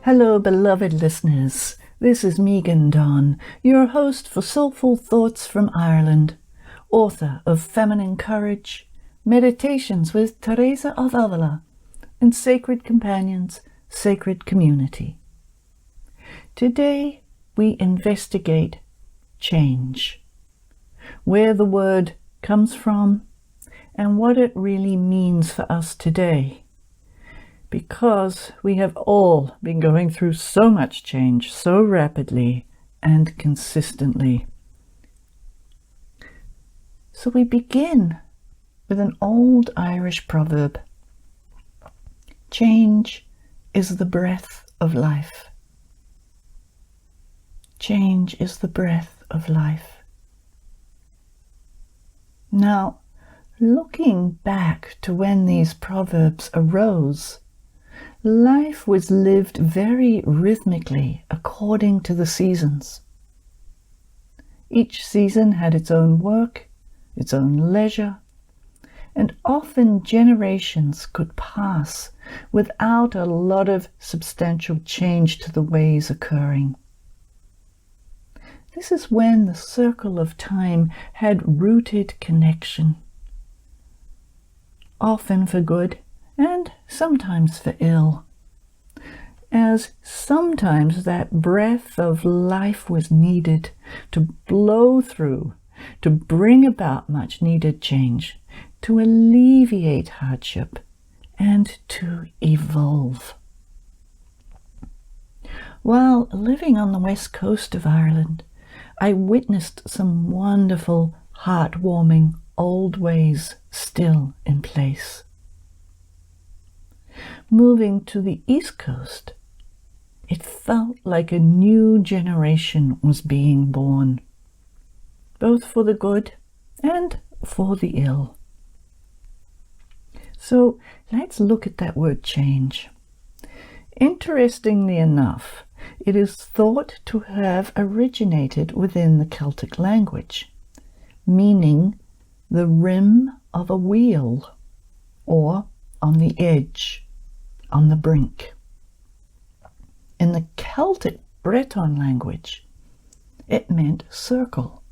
Hello, beloved listeners. This is Meghan Don, your host for Soulful Thoughts from Ireland, author of Feminine Courage, Meditations with Teresa of Avila, and Sacred Companions, Sacred Community. Today, we investigate change, where the word comes from, and what it really means for us today. Because we have all been going through so much change so rapidly and consistently. So we begin with an old Irish proverb. Change is the breath of life. Change is the breath of life. Now, looking back to when these proverbs arose, life was lived very rhythmically according to the seasons. Each season had its own work, its own leisure, and often generations could pass without a lot of substantial change to the ways occurring. This is when the circle of time had rooted connection, often for good and sometimes for ill, as sometimes that breath of life was needed to blow through, to bring about much needed change, to alleviate hardship, and to evolve. While living on the west coast of Ireland, I witnessed some wonderful, heartwarming old ways still in place. Moving to the East Coast, it felt like a new generation was being born, both for the good and for the ill. So let's look at that word change. Interestingly enough, it is thought to have originated within the Celtic language, meaning the rim of a wheel, or on the edge, on the brink. In the Celtic Breton language, it meant circle.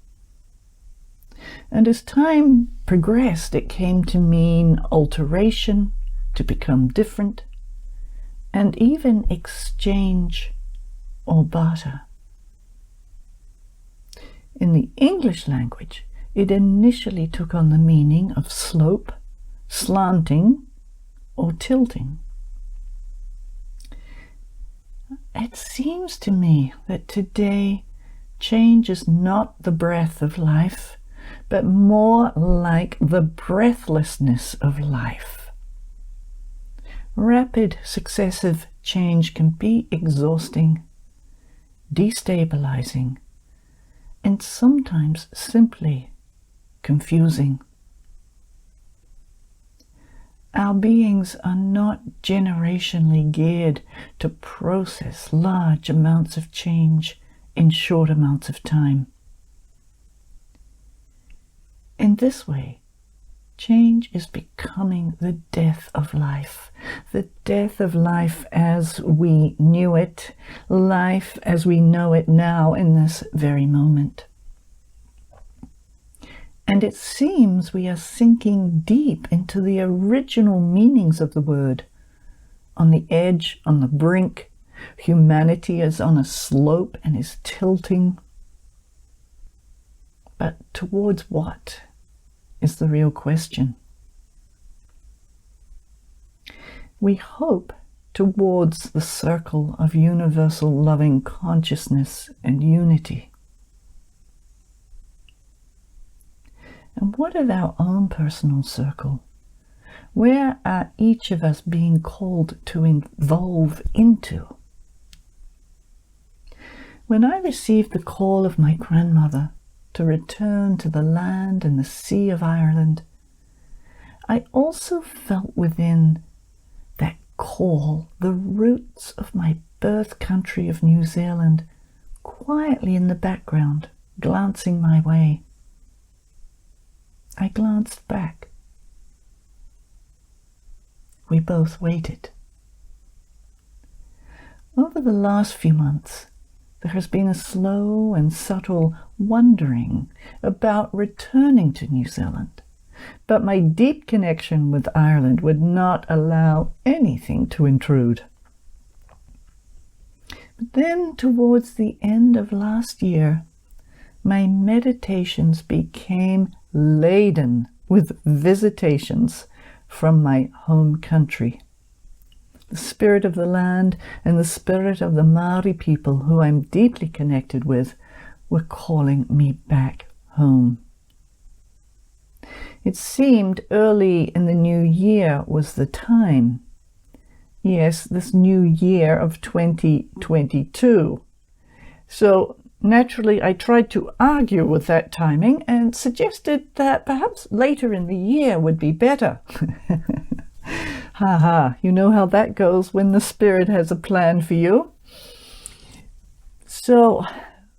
And as time progressed, it came to mean alteration, to become different, and even exchange or barter. In the English language, it initially took on the meaning of slope, slanting, or tilting. It seems to me that today change is not the breath of life, but more like the breathlessness of life. Rapid successive change can be exhausting, destabilizing, and sometimes simply confusing. Our beings are not generationally geared to process large amounts of change in short amounts of time. In this way, change is becoming the death of life as we knew it, life as we know it now in this very moment. And it seems we are sinking deep into the original meanings of the word. On the edge, on the brink, humanity is on a slope and is tilting. But towards what is the real question? We hope towards the circle of universal loving consciousness and unity. And what of our own personal circle? Where are each of us being called to evolve into? When I received the call of my grandmother to return to the land and the sea of Ireland, I also felt within that call the roots of my birth country of New Zealand quietly in the background, glancing my way. I glanced back. We both waited. Over the last few months, there has been a slow and subtle wondering about returning to New Zealand, but my deep connection with Ireland would not allow anything to intrude. But then, towards the end of last year, my meditations became laden with visitations from my home country. The spirit of the land and the spirit of the Maori people, who I'm deeply connected with, were calling me back home. It seemed early in the new year was the time. Yes, this new year of 2022. So naturally, I tried to argue with that timing and suggested that perhaps later in the year would be better. Ha ha, you know how that goes when the spirit has a plan for you. So,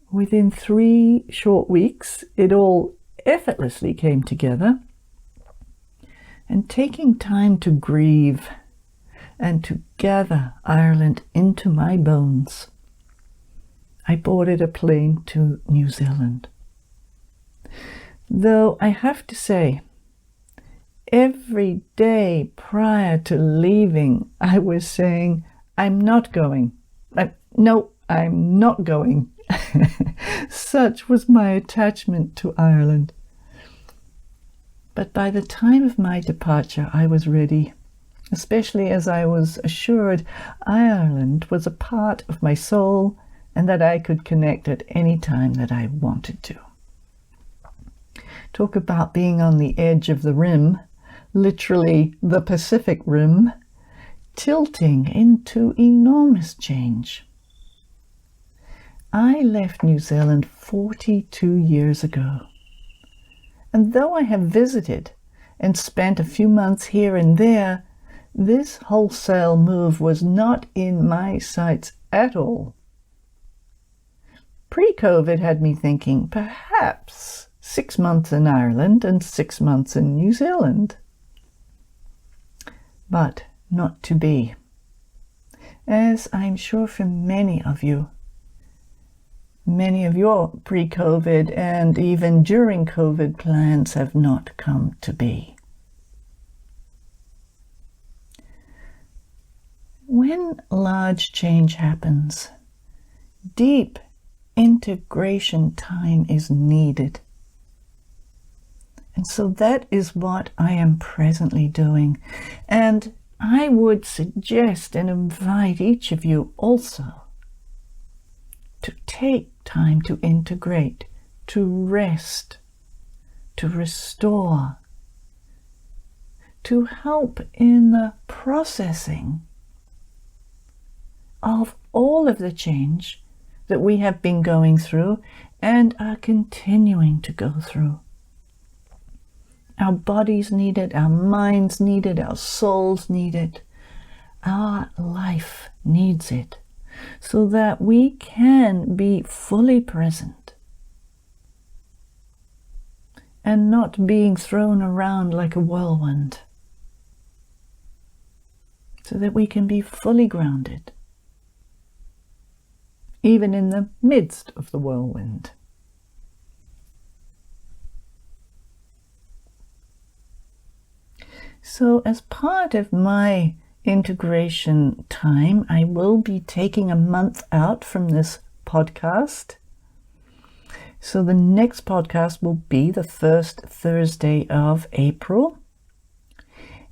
within 3 short weeks, it all effortlessly came together. And taking time to grieve and to gather Ireland into my bones, I boarded a plane to New Zealand. Though I have to say, every day prior to leaving, I was saying, I'm not going. No, I'm not going. Such was my attachment to Ireland. But by the time of my departure, I was ready, especially as I was assured Ireland was a part of my soul and that I could connect at any time that I wanted to. Talk about being on the edge of the rim, literally the Pacific Rim, tilting into enormous change. I left New Zealand 42 years ago. And though I have visited and spent a few months here and there, this wholesale move was not in my sights at all. Pre-COVID had me thinking perhaps 6 months in Ireland and 6 months in New Zealand. But not to be. As I'm sure for many of you, many of your pre-COVID and even during COVID plans have not come to be. When large change happens, deep integration time is needed. And so that is what I am presently doing. And I would suggest and invite each of you also to take time to integrate, to rest, to restore, to help in the processing of all of the change that we have been going through and are continuing to go through. Our bodies need it, our minds need it, our souls need it, our life needs it, so that we can be fully present and not being thrown around like a whirlwind, so that we can be fully grounded, even in the midst of the whirlwind. So as part of my integration time, I will be taking a month out from this podcast. So the next podcast will be the first Thursday of April.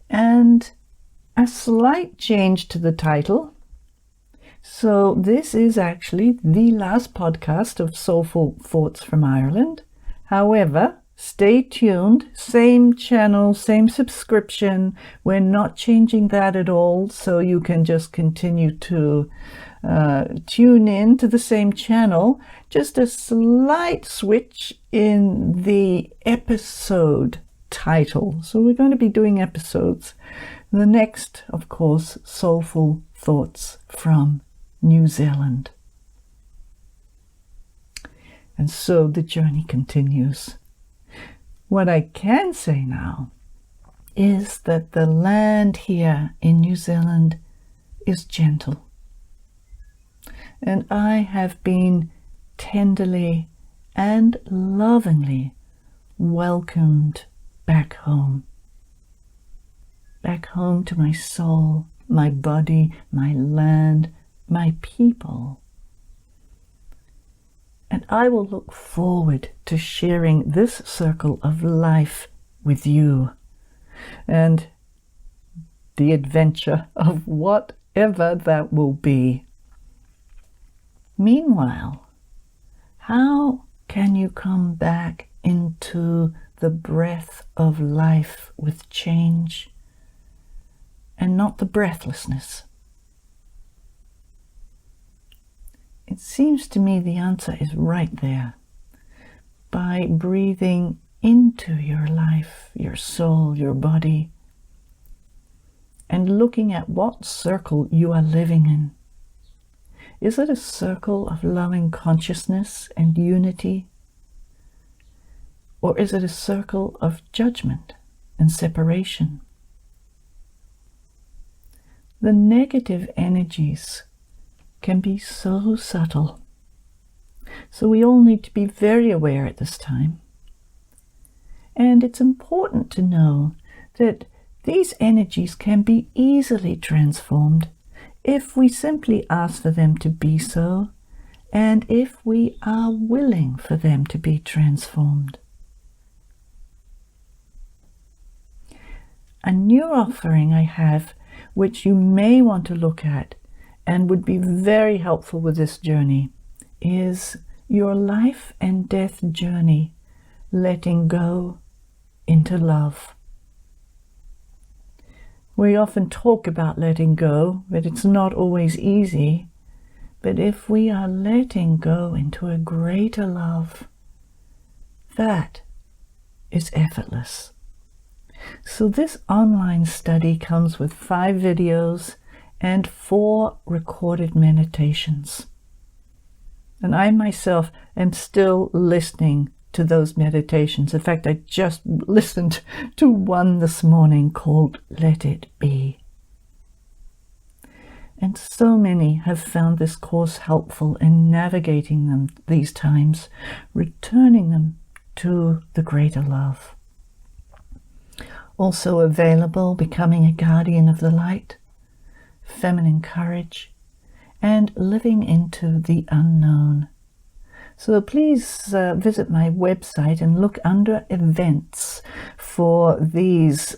And a slight change to the title. So this is actually the last podcast of Soulful Thoughts from Ireland. However, stay tuned, same channel, same subscription. We're not changing that at all, so you can just continue to tune in to the same channel. Just a slight switch in the episode title. So we're going to be doing episodes. The next, of course, Soulful Thoughts from New Zealand. And so the journey continues. What I can say now is that the land here in New Zealand is gentle. and I have been tenderly and lovingly welcomed back home to my soul, my body, my land, my people. And I will look forward to sharing this circle of life with you and the adventure of whatever that will be. Meanwhile, how can you come back into the breath of life with change and not the breathlessness? It seems to me the answer is right there. By breathing into your life, your soul, your body, and looking at what circle you are living in. Is it a circle of loving consciousness and unity? Or is it a circle of judgment and separation? The negative energies can be so subtle. So we all need to be very aware at this time. And it's important to know that these energies can be easily transformed if we simply ask for them to be so, and if we are willing for them to be transformed. A new offering I have, which you may want to look at and would be very helpful with this journey, is your life and death journey, letting go into love. We often talk about letting go, but it's not always easy. But if we are letting go into a greater love, that is effortless. So this online study comes with 5 videos and 4 recorded meditations. And I myself am still listening to those meditations. In fact, I just listened to one this morning called Let It Be. And so many have found this course helpful in navigating them these times, returning them to the greater love. Also available, Becoming a Guardian of the Light, Feminine Courage, and Living into the Unknown. So please visit my website and look under events for these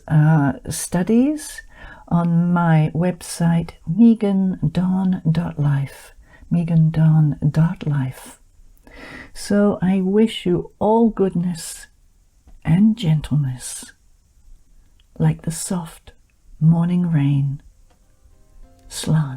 studies on my website, meghandawn.life, meghandawn.life. So I wish you all goodness and gentleness, like the soft morning rain. Slán.